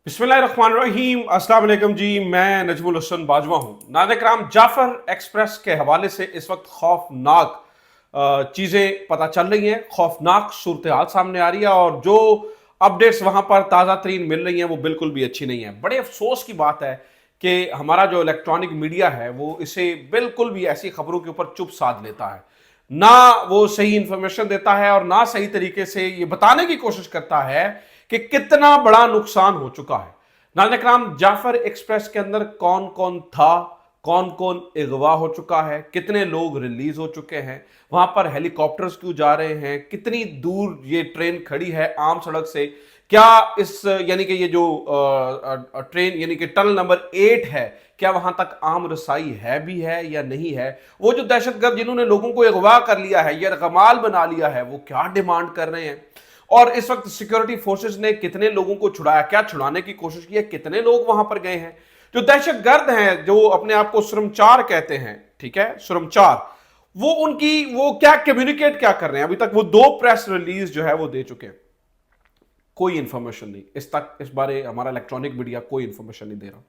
बिस्मिल्लाहिर्रहमानिर्रहीम, अस्सलाम वालेकुम जी। मैं नजमुल हसन बाजवा हूँ। नाज़िर-ए-किराम, जाफ़र एक्सप्रेस के हवाले से इस वक्त खौफनाक चीज़ें पता चल रही हैं, खौफनाक सूरत हाल सामने आ रही है और जो अपडेट्स वहाँ पर ताज़ा तरीन मिल रही हैं वो बिल्कुल भी अच्छी नहीं है। बड़े अफसोस की बात है कि हमारा जो इलेक्ट्रॉनिक मीडिया है वो इसे बिल्कुल भी ऐसी खबरों के ऊपर चुप साध लेता है, ना वो सही इंफॉर्मेशन देता है और ना सही तरीके से ये बताने की कोशिश करता है कि कितना बड़ा नुकसान हो चुका है। नाज़िर-ए-किराम, जाफर एक्सप्रेस के अंदर कौन कौन था, कौन कौन अगवा हो चुका है, कितने लोग रिलीज हो चुके हैं, वहां पर हेलीकॉप्टर्स क्यों जा रहे हैं, कितनी दूर ये ट्रेन खड़ी है आम सड़क से, क्या इस यानी कि ये जो ट्रेन यानी कि टनल नंबर 8 है, क्या वहां तक आम रसाई है भी है या नहीं है, वो जो दहशतगर्द जिन्होंने लोगों को अगवा कर लिया है, यरगमाल बना लिया है, वो क्या डिमांड कर रहे हैं, और इस वक्त सिक्योरिटी फोर्सेस ने कितने लोगों को छुड़ाया, क्या छुड़ाने की कोशिश की है, कितने लोग वहां पर गए हैं। जो दहशतगर्द हैं, जो अपने आप को सुरमचार कहते हैं, ठीक है, सुरमचार, वो उनकी वो क्या कम्युनिकेट क्या कर रहे हैं। अभी तक वो 2 प्रेस रिलीज जो है वो दे चुके हैं, कोई इंफॉर्मेशन नहीं इस तक, इस बारे हमारा इलेक्ट्रॉनिक मीडिया कोई इंफॉर्मेशन नहीं दे रहा।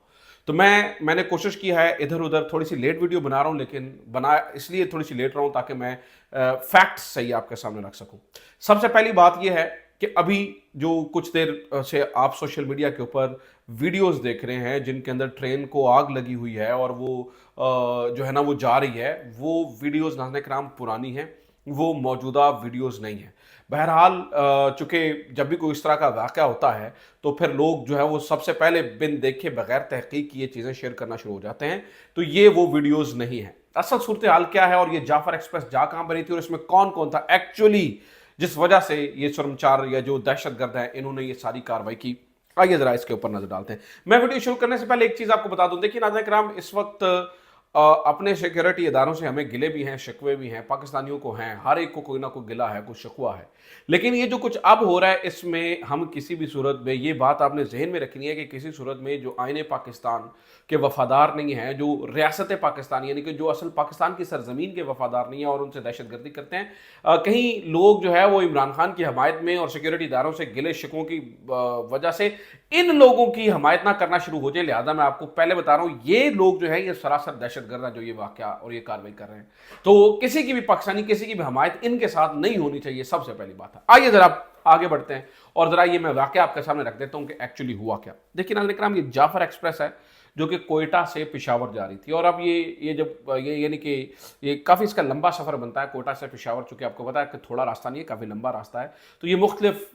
तो मैंने कोशिश की है, इधर उधर थोड़ी सी लेट वीडियो बना रहा हूं, लेकिन बना इसलिए थोड़ी सी लेट रहा हूं ताकि मैं फैक्ट्स सही आपके सामने रख सकूं। सबसे पहली बात यह है कि अभी जो कुछ देर से आप सोशल मीडिया के ऊपर वीडियोस देख रहे हैं जिनके अंदर ट्रेन को आग लगी हुई है और वो जो है ना वो जा रही है, वो वीडियोस नाज़िर-ए-किराम पुरानी हैं, वो मौजूदा वीडियोस नहीं है। बहरहाल चूंकि जब भी कोई इस तरह का वाक़या होता है तो फिर लोग जो है वो सबसे पहले बिन देखे बगैर तहकीक की ये चीज़ें शेयर करना शुरू हो जाते हैं। तो ये वो वीडियोस नहीं है। असल सूरत हाल क्या है और ये जाफर एक्सप्रेस जा कहां बनी थी और इसमें कौन कौन था एक्चुअली, जिस वजह से ये शर्मचार या जो दहशतगर्द हैं इन्होंने ये सारी कार्रवाई की। आइए जरा इसके ऊपर नजर डालते हैं। मैं वीडियो शुरू करने से पहले एक चीज आपको बता दूं, देखिए नाज़िर-ए-किराम, इस वक्त अपने सिक्योरिटी इदारों से हमें गिले भी हैं, शिकवे भी हैं, पाकिस्तानियों को हैं, हर एक को कोई ना कोई गिला है, कोई शिकवा है। लेकिन ये जो कुछ अब हो रहा है इसमें हम किसी भी सूरत में, ये बात आपने जहन में रखनी है कि किसी सूरत में जो आईने पाकिस्तान के वफादार नहीं हैं, जो रियासत पाकिस्तान यानी कि जो असल पाकिस्तान की सरजमीन के वफादार नहीं है और उनसे दहशतगर्दी करते हैं, कहीं लोग जो है वो इमरान खान की हमायत में और सिक्योरिटी इदारों से गिले शिकवों की वजह से इन लोगों की हमायत ना करना शुरू हो जाए। लिहाजा मैं आपको पहले बता रहा हूं, ये लोग जो है ये सरासर दहशतगर्द हैं जो ये वाकया और ये कार्रवाई कर रहे हैं। तो किसी की भी पाकिस्तानी, किसी की भी हमायत इनके साथ नहीं होनी चाहिए, सबसे पहली बात है। आइए जरा आगे बढ़ते हैं और जरा ये मैं वाकया आपके सामने रख देता हूं कि एक्चुअली हुआ क्या। देखिए नाज़िर-ए-किराम, ये जाफर एक्सप्रेस है जो कि कोयटा से पेशावर जा रही थी और अब ये जब ये यानी कि ये काफ़ी इसका लंबा सफ़र बनता है कोयटा से पेशावर, चूँकि आपको पता है कि थोड़ा रास्ता नहीं है, काफ़ी लंबा रास्ता है, तो ये मुख्तलिफ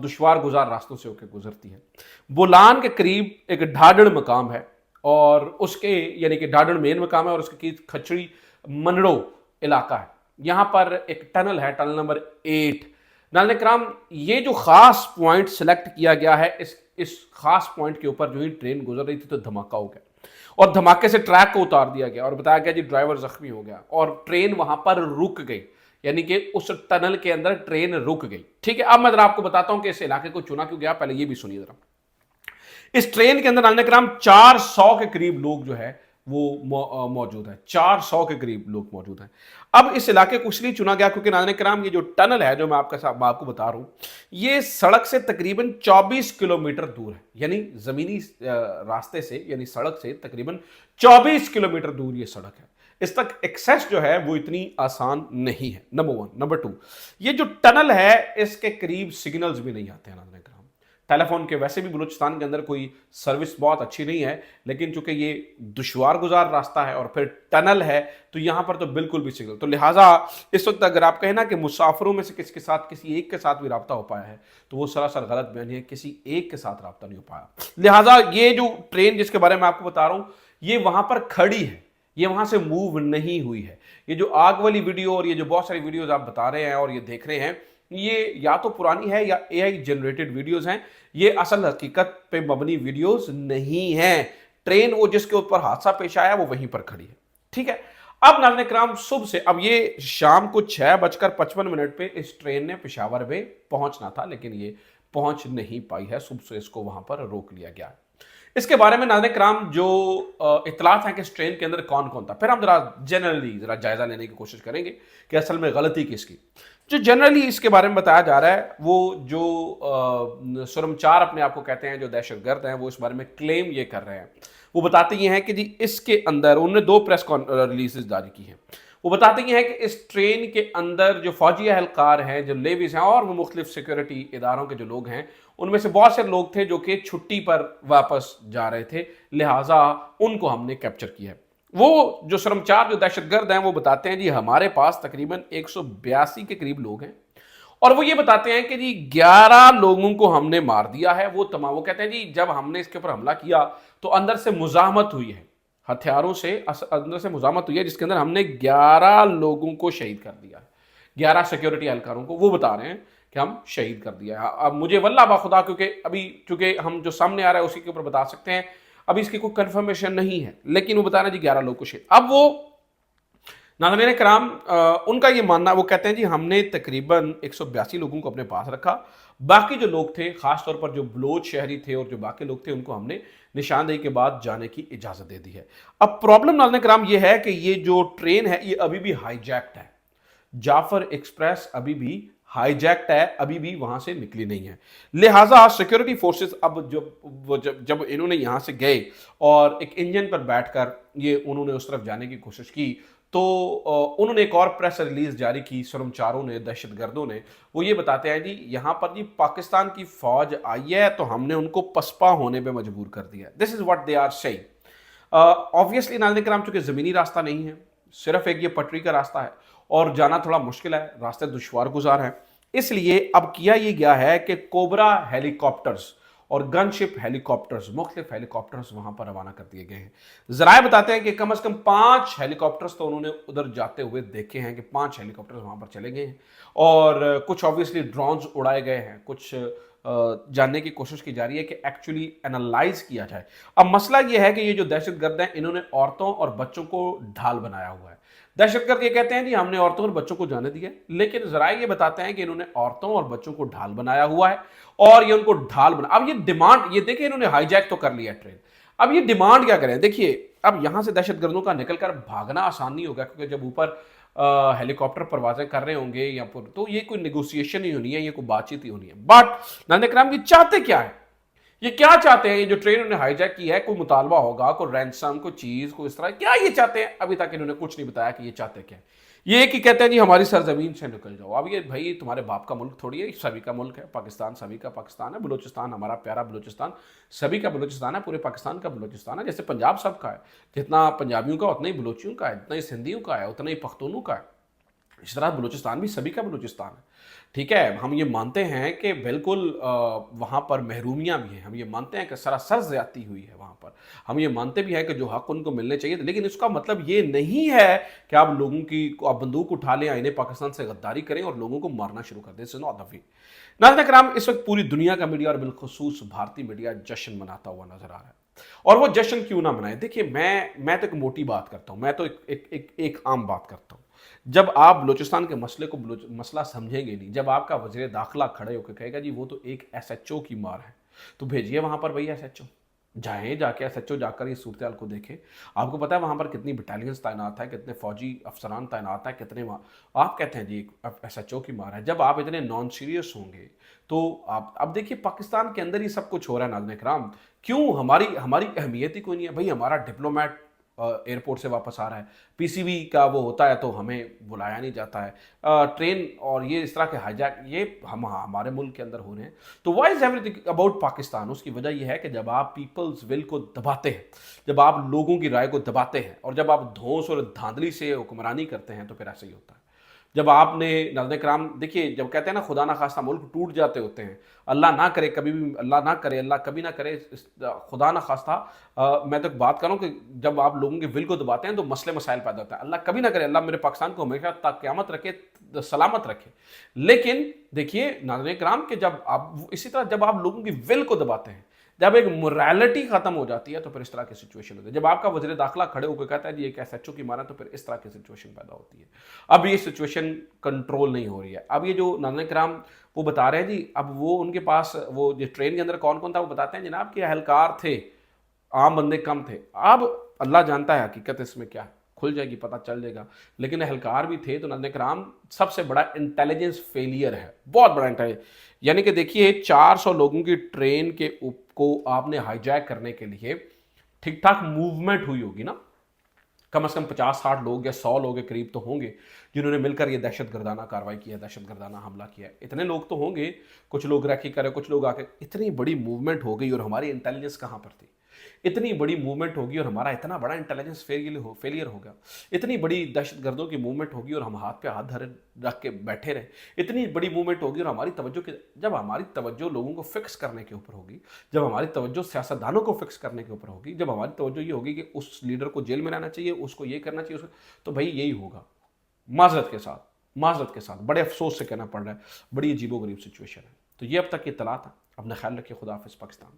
दुश्वार गुजार रास्तों से होकर गुजरती है। बोलान के करीब एक ढाडड़ मकाम है और उसके यानी कि ढाडड़ मेन मकाम है और उसके खचड़ी मनड़ो इलाका है। यहाँ पर एक टनल है, टनल नंबर 8। नाज़िर-ए-किराम, ये जो खास पॉइंट सिलेक्ट किया गया है, इस खास पॉइंट के ऊपर जो ही ट्रेन गुजर रही थी तो धमाका हो गया और धमाके से ट्रैक को उतार दिया गया और बताया गया जी ड्राइवर जख्मी हो गया और ट्रेन वहां पर रुक गई, यानी कि उस टनल के अंदर ट्रेन रुक गई। ठीक है, अब मैं जरा आपको बताता हूं कि इस इलाके को चुना क्यों गया, पहले ये भी सुनिए जरा। इस ट्रेन के अंदर नाज़िर-ए-किराम 400 के करीब लोग जो है वो मौजूद है, 400 के करीब लोग मौजूद हैं। अब इस इलाके को इसलिए चुना गया क्योंकि नाज़िर-ए-किराम ये जो टनल है जो मैं आपको बता रहा हूं, ये सड़क से तकरीबन 24 किलोमीटर दूर है, यानी जमीनी रास्ते से यानी सड़क से तकरीबन 24 किलोमीटर दूर ये सड़क है। इस तक एक्सेस जो है वो इतनी आसान नहीं है, नंबर 1। नंबर 2, ये जो टनल है इसके करीब सिग्नल्स भी नहीं आते हैं नाज़िर-ए-किराम। टेलीफोन के वैसे भी बलूचिस्तान के अंदर कोई सर्विस बहुत अच्छी नहीं है, लेकिन चूंकि ये दुश्वार गुजार रास्ता है और फिर टनल है तो यहां पर तो बिल्कुल भी सिग्नल, तो लिहाजा इस वक्त अगर आप कहें ना कि मुसाफिरों में से किसके साथ किसी एक के साथ भी रब्ता हो पाया है तो वो सरासर गलत बयानी है, किसी एक के साथ रब्ता नहीं हो पाया। लिहाजा ये जो ट्रेन जिसके बारे में आपको बता रहा हूं ये वहां पर खड़ी है, ये वहां से मूव नहीं हुई है। ये जो आग वाली वीडियो और ये जो बहुत सारी वीडियोज आप बता रहे हैं और ये देख रहे हैं, ये या तो पुरानी है या एआई जनरेटेड वीडियोस हैं, ये असल हकीकत पे मबनी वीडियोस नहीं हैं। ट्रेन वो जिसके ऊपर हादसा पेश आया वो वहीं पर खड़ी है। ठीक है, अब नाज़िर-ए-किराम सुबह से, अब ये शाम को 6:55 पे इस ट्रेन ने पेशावर में पहुंचना था लेकिन ये पहुंच नहीं पाई है, सुबह से इसको वहां पर रोक लिया गया है। इसके बारे में नाज़िर-ए-किराम जो इत्तलात हैं कि इस ट्रेन के अंदर कौन कौन था, फिर हम जरा जनरली जरा जायजा लेने की कोशिश करेंगे कि असल में गलती किसकी। जो जनरली इसके बारे में बताया जा रहा है, वो जो सुरमचार अपने आप को कहते हैं, जो दहशतगर्द हैं, वो इस बारे में क्लेम ये कर रहे हैं। वो बताते ये हैं कि जी इसके अंदर उन्होंने 2 प्रेस रिलीजेस जारी की हैं। वो बताते ये हैं कि इस ट्रेन के अंदर जो फौजी एहलकार हैं, जो लेवीज हैं और वो मुख्तलिफ सिक्योरिटी इदारों के जो लोग हैं, उनमें से बहुत से लोग थे जो कि छुट्टी पर वापस जा रहे थे, लिहाजा उनको हमने कैप्चर किया है। वो जो शर्मचार जो दहशतगर्द हैं वो बताते हैं जी हमारे पास तकरीबन 182 के करीब लोग हैं, और वो ये बताते हैं कि जी 11 लोगों को हमने मार दिया है। वो तमाम वो कहते हैं जी जब हमने इसके ऊपर हमला किया तो अंदर से मुजाहमत हुई है, हथियारों से अंदर से मुजाहमत हुई है, जिसके अंदर हमने 11 लोगों को शहीद कर दिया है, 11 सिक्योरिटी एहलकारों को वो बता रहे हैं कि हम शहीद कर दिया है। अब मुझे वल्लाह बाखुदा, क्योंकि अभी चूंकि हम जो सामने आ रहा है उसी के ऊपर बता सकते हैं, अभी इसकी कोई कंफर्मेशन नहीं है, लेकिन वो बता रहे हैं जी 11 लोग को शहीद। अब वो नाज़रीन कराम उनका ये मानना, वो कहते हैं जी हमने तकरीबन 182 लोगों को अपने पास रखा, बाकी जो लोग थे खासतौर पर जो बलोच शहरी थे और जो बाकी लोग थे उनको हमने निशानदेही के बाद जाने की इजाज़त दे दी है। अब प्रॉब्लम नाज़रीन कराम ये है कि ये जो ट्रेन है ये अभी भी हाईजैक्ड है, जाफर एक्सप्रेस अभी भी हाईजैक्ट है, अभी भी वहां से निकली नहीं है। लिहाजा सिक्योरिटी फोर्सेस अब जब इन्होंने यहां से गए और एक इंजन पर बैठकर ये उन्होंने उस तरफ जाने की कोशिश की, तो उन्होंने एक और प्रेस रिलीज जारी की सुरमचारों ने, दहशतगर्दों ने। वो ये बताते हैं जी यहां पर जी पाकिस्तान की फौज आई है तो हमने उनको पसपा होने पर मजबूर कर दिया। This is what they are saying. Obviously नाज़रीन किराम चूंकि जमीनी रास्ता नहीं है, सिर्फ एक ये पटरी का रास्ता है और जाना थोड़ा मुश्किल है, रास्ते दुश्वार गुजार हैं, इसलिए अब किया ये गया है कि कोबरा हेलीकॉप्टर्स और गनशिप हेलीकॉप्टर्स, मुख्तलिफ हेलीकॉप्टर्स वहां पर रवाना कर दिए गए हैं। जराए बताते हैं कि कम से कम 5 हेलीकॉप्टर्स तो उन्होंने उधर जाते हुए देखे हैं, कि 5 हेलीकॉप्टर्स वहां पर चले गए हैं, और कुछ ऑब्वियसली ड्रोन्स उड़ाए गए हैं, कुछ जानने की कोशिश की जा रही है कि एक्चुअली एनालाइज किया जाए। अब मसला यह है कि ये जो दहशतगर्द हैं इन्होंने औरतों और बच्चों को ढाल बनाया हुआ है। दहशतगर्द ये कहते हैं जी हमने औरतों और बच्चों को जाने दिया, लेकिन जराए ये बताते हैं कि इन्होंने औरतों और बच्चों को ढाल बनाया हुआ है, और ये उनको ढाल बना, अब ये डिमांड, ये देखिए इन्होंने हाईजैक तो कर लिया ट्रेन, अब ये डिमांड क्या करें। देखिए अब यहां से दहशतगर्दों का निकलकर भागना आसान नहीं होगा, क्योंकि जब ऊपर हेलीकॉप्टर परवाजें कर रहे होंगे या पर, तो ये कोई नेगोशिएशन ही होनी है, ये कोई बातचीत ही होनी है। बट नाज़रीन किराम ये चाहते क्या है, ये क्या चाहते हैं, ये जो ट्रेन उन्होंने हाईजैक की है, कोई मुतालबा होगा, कोई रैंसम, कोई चीज, कोई इस तरह, क्या ये चाहते हैं, अभी तक इन्होंने कुछ नहीं बताया कि ये चाहते क्या है। ये एक ही कहते हैं जी हमारी सरजमीन से निकल जाओ। अब ये भाई तुम्हारे बाप का मुल्क थोड़ी है, सभी का मुल्क है, पाकिस्तान सभी का पाकिस्तान है, बलूचिस्तान हमारा प्यारा बलूचिस्तान सभी का बलूचिस्तान है, पूरे पाकिस्तान का बलूचिस्तान है। जैसे पंजाब सबका है, जितना पंजाबियों का उतना ही बलोचियों का है, जितना ही सिंधियों का है उतना ही पख्तूनों का है, इस तरह बलूचिस्तान भी सभी का बलूचिस्तान है। ठीक है, हम ये मानते हैं कि बिल्कुल वहाँ पर महरूमियाँ भी हैं, हम ये मानते हैं कि सरासर ज़्यादती हुई है वहाँ पर, हम ये मानते भी हैं कि जो हक़ उनको मिलने चाहिए, लेकिन इसका मतलब ये नहीं है कि आप लोगों की आप बंदूक उठा लें, आइने पाकिस्तान से गद्दारी करें और लोगों को मारना शुरू कर दें। This is not the way. नाज़रीन किराम इस वक्त पूरी दुनिया का मीडिया और बिलखुसूस भारतीय मीडिया जश्न मनाता हुआ नजर आ रहा है, और वो जश्न क्यों ना मनाए। देखिए मैं तो एक मोटी बात करता हूँ, मैं तो एक आम बात करता हूँ। जब आप बलूचिस्तान के मसले को मसला समझेंगे नहीं, जब आपका वज़ीर दाखिला खड़े होकर कहेगा जी वो तो एक एसएचओ की मार है, तो भेजिए वहां पर भैया एसएचओ, जाके एसएचओ जाकर ये सूरत हाल को देखें। आपको पता है वहां पर कितनी बटालियंस तैनात है, कितने फौजी अफसरान तैनात है, कितने आप कहते हैं जी एसएचओ की मार है। जब आप इतने नॉन सीरियस होंगे तो आप अब देखिए पाकिस्तान के अंदर ही सब कुछ हो रहा है नाज़रीन किराम, क्यों हमारी अहमियत ही कोई नहीं है भाई। हमारा डिप्लोमेट एयरपोर्ट से वापस आ रहा है, पीसीबी का वो होता है तो हमें बुलाया नहीं जाता है, ट्रेन और ये इस तरह के हाईजैक ये हमारे मुल्क के अंदर हो रहे हैं। तो why is everything about Pakistan? उसकी वजह यह है कि जब आप पीपल्स विल को दबाते हैं, जब आप लोगों की राय को दबाते हैं, और जब आप धौंस और धांधली से हुक्मरानी करते हैं, तो फिर ऐसे ही होता है। जब आपने नाज़रीन किराम देखिए, जब कहते हैं ना खुदा ना खास्ता मुल्क टूट जाते होते हैं, अल्लाह ना करे कभी भी, अल्लाह ना करे, अल्लाह कभी ना करे, खुदा ना खास्ता, मैं तो बात कर रहा हूँ कि जब आप लोगों के विल को दबाते हैं तो मसले मसाइल पैदा होते हैं। अल्लाह कभी ना करे, अल्लाह मेरे पाकिस्तान को हमेशा तक क़यामत रखे, सलामत रखे। लेकिन देखिए नाज़रीन किराम कि जब आप इसी तरह जब आप लोगों की विल को दबाते हैं, जब एक मोरालिटी खत्म हो जाती है, तो फिर इस तरह की सिचुएशन होती है। जब आपका वज़ीर दाखिला खड़े होकर कहता है जी एक एसएचओ की मारा, तो फिर इस तरह की सिचुएशन पैदा होती है। अब ये सिचुएशन कंट्रोल नहीं हो रही है। अब ये जो नाज़रीन किराम वो बता रहे हैं जी, अब वो उनके पास वो जो ट्रेन के अंदर कौन कौन था वो बताते हैं जनाब कि एहलकार थे, आम बंदे कम थे। अब अल्लाह जानता है हकीकत इसमें क्या है। کھل جائے گی، پتہ چل جائے گا. لیکن اہلکار بھی تھے. تو ناظرین کرام سب سے بڑا انٹیلیجنس فیلئر ہے، بہت بڑا انٹیلیجنس. یعنی کہ دیکھیے 400 لوگوں کی ٹرین کے کو آپ نے ہائی جیک کرنے کے لیے ٹھیک ٹھاک موومنٹ ہوئی ہوگی نا. کم از کم 50-60 لوگ یا 100 لوگ کے قریب تو ہوں گے جنہوں نے مل کر یہ دہشت گردانہ کاروائی کی ہے، دہشت گردانہ حملہ کیا ہے. اتنے لوگ تو ہوں گے، کچھ لوگ ریکی کرے، کچھ لوگ آ کے. اتنی بڑی موومنٹ ہو گئی اور ہماری انٹیلیجنس کہاں پر تھی؟ اتنی بڑی موومنٹ ہوگی اور ہمارا اتنا بڑا انٹیلیجنس فیلئر ہوگا. اتنی بڑی دہشت گردوں کی موومنٹ ہوگی اور ہم ہاتھ پہ ہاتھ دھرے رکھ کے بیٹھے رہے. اتنی بڑی موومنٹ ہوگی اور ہماری توجہ جب ہماری توجہ لوگوں کو فکس کرنے کے اوپر ہوگی، جب ہماری توجہ سیاستدانوں کو فکس کرنے کے اوپر ہوگی، جب ہماری توجہ یہ ہوگی کہ اس لیڈر کو جیل میں رہنا چاہیے، اس کو یہ کرنا چاہیے، تو بھائی یہی ہوگا. معذرت کے ساتھ بڑے افسوس سے کہنا پڑ رہا ہے، بڑی عجیب و غریب سچویشن ہے. تو یہ اب تک کی اطلاعات. اپنا خیال رکھیے. خدا حافظ پاکستان.